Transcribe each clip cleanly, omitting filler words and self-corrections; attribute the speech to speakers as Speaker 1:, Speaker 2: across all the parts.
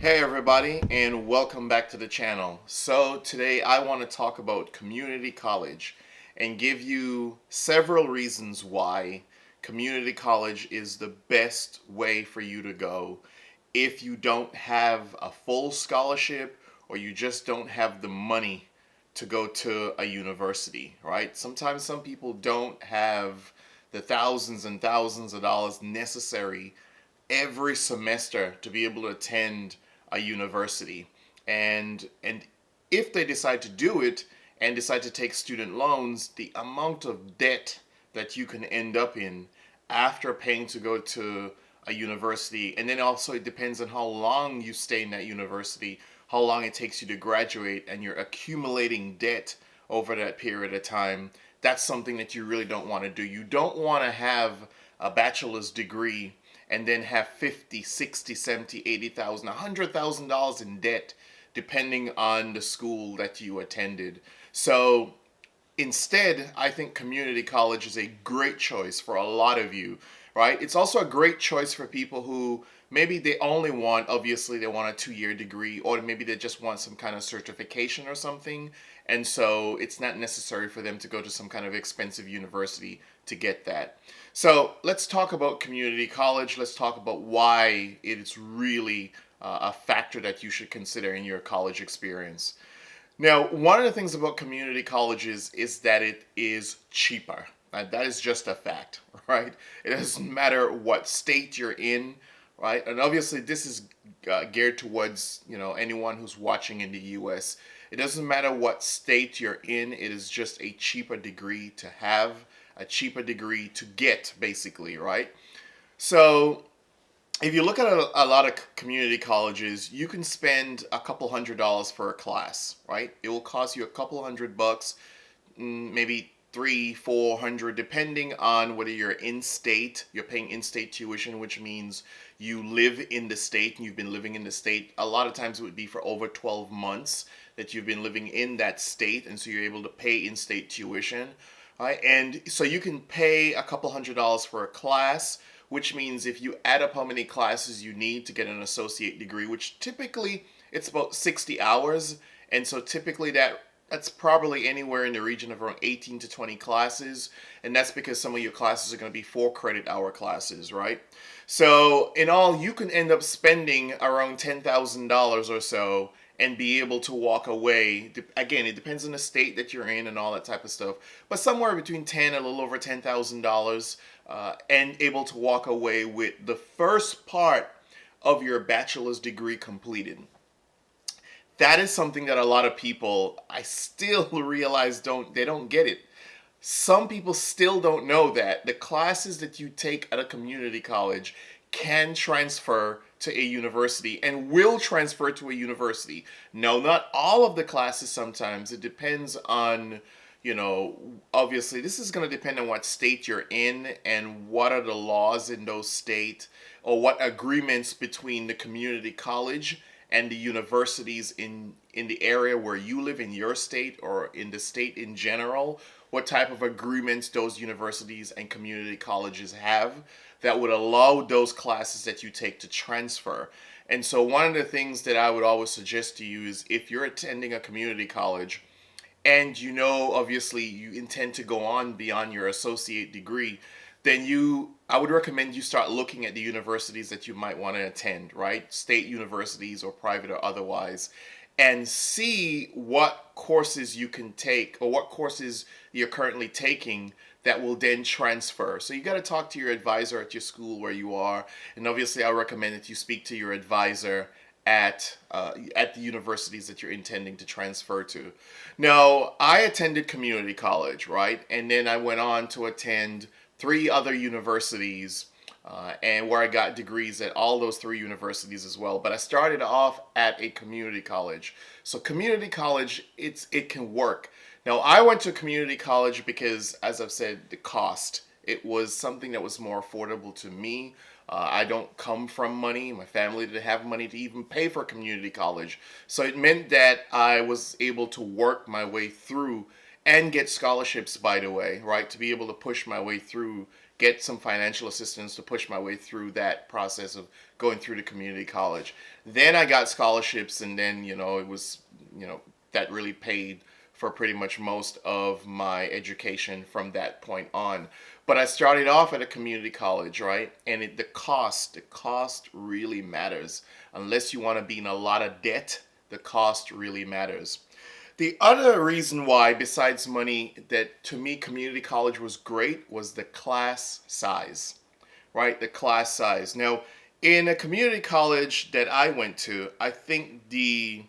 Speaker 1: Hey everybody, and welcome back to the channel. So today I want to talk about community college and give you several reasons why community college is the best way for you to go if you don't have a full scholarship or you just don't have the money to go to a university, right? Sometimes some people don't have the thousands and thousands of dollars necessary every semester to be able to attend a university. And if they decide to do it and decide to take student loans, the amount of debt that you can end up in after paying to go to a university, and then also it depends on how long you stay in that university, how long it takes you to graduate, and you're accumulating debt over that period of time. That's something that you really don't want to do. You don't want to have a bachelor's degree and then have 50, 60, 70, 80,000, $100,000 in debt depending on the school that you attended. So instead, I think community college is a great choice for a lot of you, right? It's also a great choice for people who maybe they only want, obviously, they want a 2 year degree, or maybe they just want some kind of certification or something. And so it's not necessary for them to go to some kind of expensive university to get that. So let's talk about community college. Let's talk about why it's really a factor that you should consider in your college experience. Now, one of the things about community colleges is that it is cheaper. That is just a fact, right? It doesn't matter what state you're in, right? And obviously, this is geared towards anyone who's watching in the U.S. It doesn't matter what state you're in. It is just a cheaper degree to have, a cheaper degree to get, basically, right? So if you look at a lot of community colleges, you can spend a couple $100s for a class, right? It will cost you a couple $100, maybe 300, 400, depending on whether you're in state. You're paying in-state tuition, which means you live in the state and you've been living in the state. A lot of times it would be for over 12 months that you've been living in that state, and so you're able to pay in-state tuition. Right? And so you can pay a couple $100s for a class, which means if you add up how many classes you need to get an associate degree, which typically it's about 60 hours, and so typically that's probably anywhere in the region of around 18 to 20 classes, and that's because some of your classes are going to be 4 credit hour classes, right? So in all, you can end up spending around $10,000 or so and be able to walk away. Again, it depends on the state that you're in and all that type of stuff, but somewhere between 10 and a little over $10,000, and able to walk away with the first part of your bachelor's degree completed. That is something that a lot of people, I still realize, don't get it. Some people still don't know that the classes that you take at a community college can transfer to a university and will transfer to a university. No, not all of the classes. Sometimes it depends on, obviously this is going to depend on what state you're in and what are the laws in those states, or what agreements between the community college and the universities in the area where you live, in your state or in the state in general, what type of agreements those universities and community colleges have that would allow those classes that you take to transfer. And so one of the things that I would always suggest to you is, if you're attending a community college and obviously you intend to go on beyond your associate degree, then I would recommend you start looking at the universities that you might want to attend, right? State universities or private or otherwise, and see what courses you can take or what courses you're currently taking that will then transfer. So you got to talk to your advisor at your school where you are, and obviously I recommend that you speak to your advisor at the universities that you're intending to transfer to. Now, I attended community college, right? And then I went on to attend 3 other universities, and where I got degrees at all those 3 universities as well. But I started off at a community college. So community college, it can work. Now, I went to community college because, as I've said, the cost. It was something that was more affordable to me. I don't come from money. My family didn't have money to even pay for community college. So it meant that I was able to work my way through and get scholarships, by the way, right? To be able to push my way through get some financial assistance to push my way through that process of going through the community college. Then I got scholarships, and then it was that really paid for pretty much most of my education from that point on. But I started off at a community college, right? And the cost really matters. Unless you want to be in a lot of debt, the cost really matters. The other reason why, besides money, that to me community college was great was the class size, right? The class size. Now, in a community college that I went to, I think the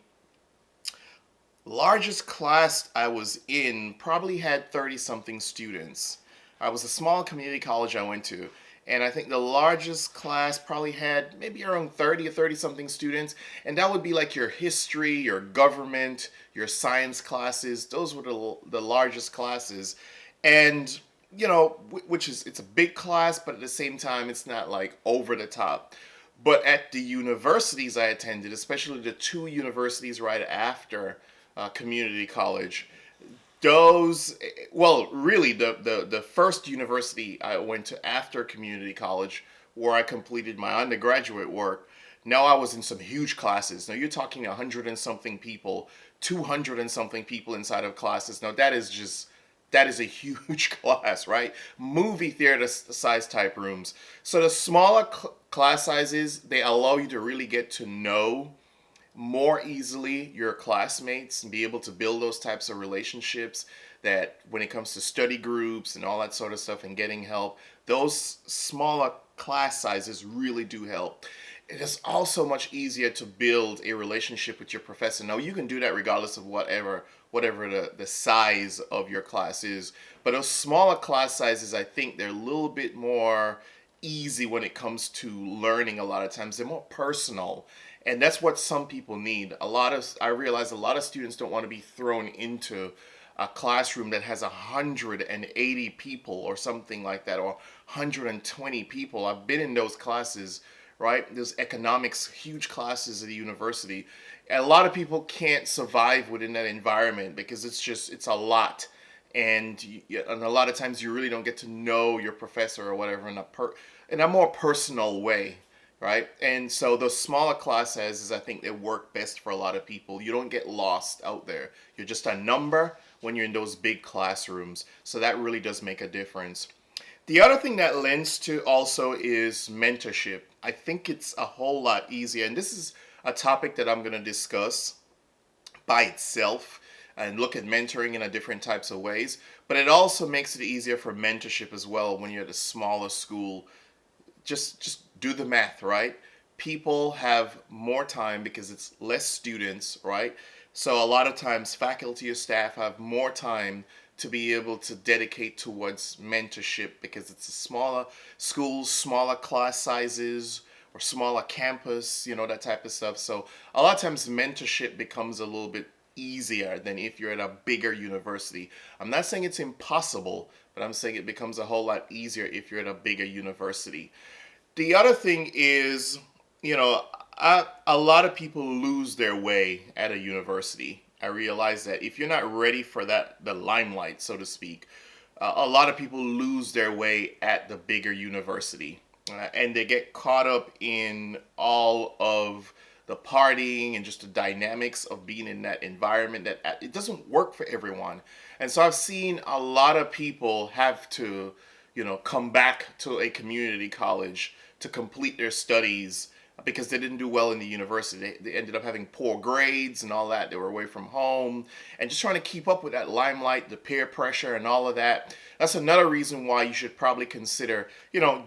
Speaker 1: largest class I was in probably had 30 something students. I was a small community college I went to, and I think the largest class probably had maybe around 30 or 30 something students, and that would be like your history, your government, your science classes. Those were the largest classes. And which is, it's a big class, but at the same time it's not like over the top. But at the universities I attended, especially the two universities right after community college, those, well, really the first university I went to after community college, where I completed my undergraduate work, now I was in some huge classes. Now you're talking 100 and something people, 200 and something people inside of classes. Now that is a huge class, right? Movie theater size type rooms. So the smaller class sizes, they allow you to really get to know more easily your classmates and be able to build those types of relationships, that when it comes to study groups and all that sort of stuff and getting help, those smaller class sizes really do help. It is also much easier to build a relationship with your professor. Now you can do that regardless of whatever the size of your class is. But those smaller class sizes, I think they're a little bit more easy when it comes to learning. A lot of times they're more personal, and that's what some people need. I realize a lot of students don't want to be thrown into a classroom that has 180 people or something like that, or 120 people. I've been in those classes, right? Those economics, huge classes at the university. And a lot of people can't survive within that environment because it's a lot. And a lot of times you really don't get to know your professor or whatever in a more personal way, right? And so those smaller class sizes, I think they work best for a lot of people. You don't get lost out there. You're just a number when you're in those big classrooms. So that really does make a difference. The other thing that lends to also is mentorship. I think it's a whole lot easier, and this is a topic that I'm going to discuss by itself and look at mentoring in a different types of ways. But it also makes it easier for mentorship as well when you're at a smaller school. Just do the math, right? People have more time because it's less students, right? So a lot of times faculty or staff have more time to be able to dedicate towards mentorship because it's a smaller schools, smaller class sizes, or smaller campus, that type of stuff. So a lot of times mentorship becomes a little bit easier than if you're at a bigger university. I'm not saying it's impossible, but I'm saying it becomes a whole lot easier if you're at a bigger university. The other thing is, a lot of people lose their way at a university. I realize that if you're not ready for the limelight, so to speak, a lot of people lose their way at the bigger university. And they get caught up in all of the partying and just the dynamics of being in that environment that it doesn't work for everyone. And so I've seen a lot of people have to, come back to a community college to complete their studies because they didn't do well in the university. They ended up having poor grades and all that. They were away from home and just trying to keep up with that limelight, the peer pressure and all of that. That's another reason why you should probably consider,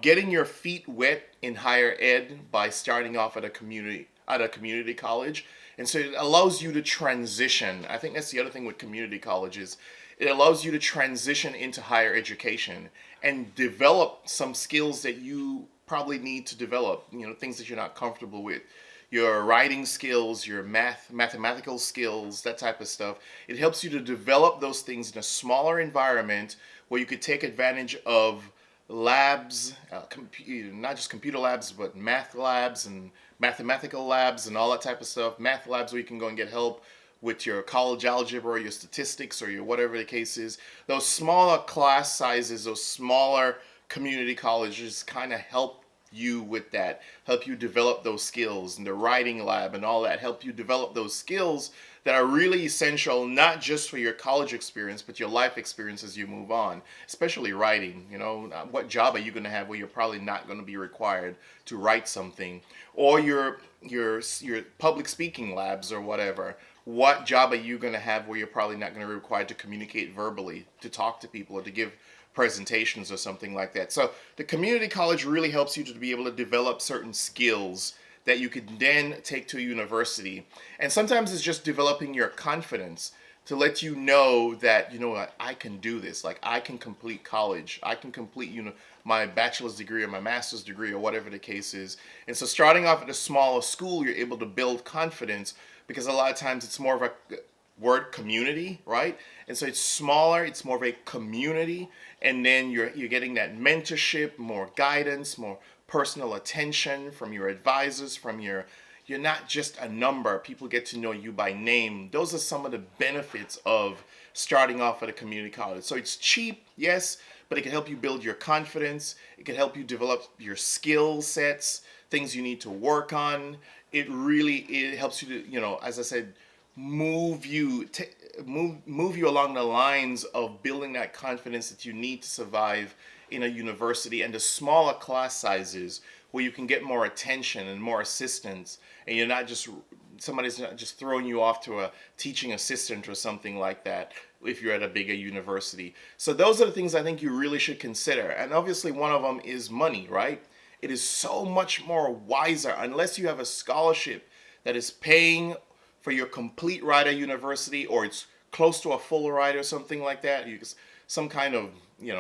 Speaker 1: getting your feet wet in higher ed by starting off at a community college. And so it allows you to transition. I think that's the other thing with community colleges. It allows you to transition into higher education and develop some skills that you probably need to develop, things that you're not comfortable with. Your writing skills, your mathematical skills, that type of stuff. It helps you to develop those things in a smaller environment where you could take advantage of labs, not just computer labs, but math labs and mathematical labs and all that type of stuff. Math labs where you can go and get help with your college algebra or your statistics or your whatever the case is. Those smaller class sizes, those smaller community colleges kind of help you with that, help you develop those skills, and the writing lab and all that, help you develop those skills that are really essential, not just for your college experience, but your life experience as you move on, especially writing. You know, what job are you going to have where you're probably not going to be required to write something, or your public speaking labs or whatever. What job are you going to have where you're probably not going to be required to communicate verbally, to talk to people, or to give presentations or something like that? So the community college really helps you to be able to develop certain skills that you can then take to a university. And sometimes it's just developing your confidence to let you know that, you know what, I can do this. Like, I can complete college. I can complete, my bachelor's degree or my master's degree or whatever the case is. And so starting off at a smaller school, you're able to build confidence because a lot of times it's more of a word community, right? And so it's smaller, it's more of a community, and then you're getting that mentorship, more guidance, more personal attention from your advisors, you're not just a number. People get to know you by name. Those are some of the benefits of starting off at a community college. So it's cheap, yes, but it can help you build your confidence. It can help you develop your skill sets, things you need to work on. It helps you to, as I said, move you move you along the lines of building that confidence that you need to survive in a university, and the smaller class sizes where you can get more attention and more assistance, and somebody's not just throwing you off to a teaching assistant or something like that if you're at a bigger university. So those are the things I think you really should consider. And obviously one of them is money, right? It is so much more wiser, unless you have a scholarship that is paying for your complete ride at university, or it's close to a full ride or something like that. Some kind of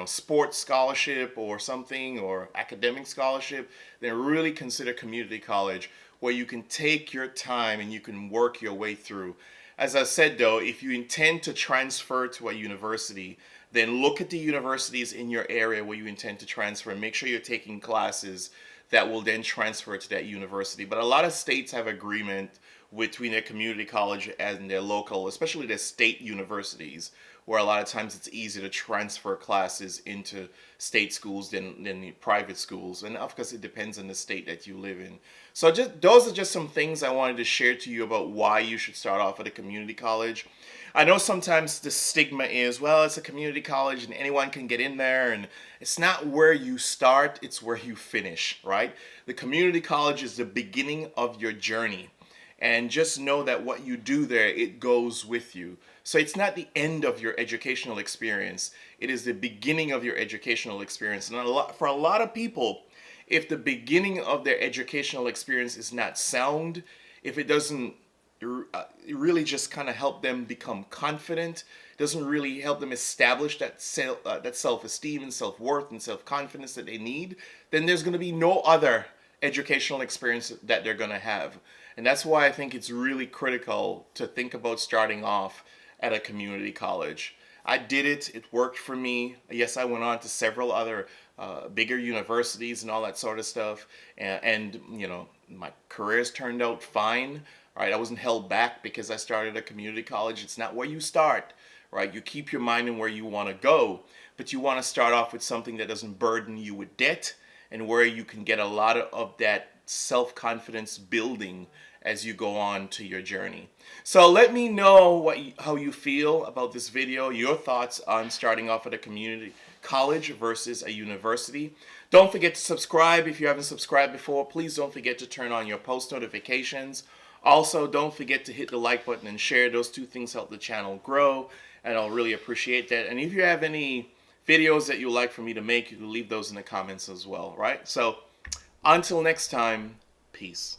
Speaker 1: sports scholarship or something, or academic scholarship, then really consider community college, where you can take your time and you can work your way through. As I said though, if you intend to transfer to a university, then look at the universities in your area where you intend to transfer and make sure you're taking classes that will then transfer to that university. But a lot of states have agreement between their community college and their local, especially their state universities, where a lot of times it's easier to transfer classes into state schools than the private schools. And of course, it depends on the state that you live in. So those are just some things I wanted to share to you about why you should start off at a community college. I know sometimes the stigma is, well, it's a community college and anyone can get in there, and it's not where you start, it's where you finish, right? The community college is the beginning of your journey. And just know that what you do there, it goes with you. So it's not the end of your educational experience. It is the beginning of your educational experience. And for a lot of people, if the beginning of their educational experience is not sound, if it doesn't really just kind of help them become confident, doesn't really help them establish that self-esteem and self-worth and self-confidence that they need, then there's going to be no other educational experience that they're going to have. And that's why I think it's really critical to think about starting off at a community college. I did it. It worked for me. Yes, I went on to several other bigger universities and all that sort of stuff. And my careers turned out fine. Right? I wasn't held back because I started a community college. It's not where you start. Right? You keep your mind in where you want to go. But you want to start off with something that doesn't burden you with debt, and where you can get a lot of that self-confidence building as you go on to your journey. So let me know how you feel about this video, your thoughts on starting off at a community college versus a university. Don't forget to subscribe if you haven't subscribed before. Please don't forget to turn on your post notifications. Also, don't forget to hit the like button and share. Those two things help the channel grow, and I'll really appreciate that. And if you have any videos that you'd like for me to make, you can leave those in the comments as well, right? So until next time, peace.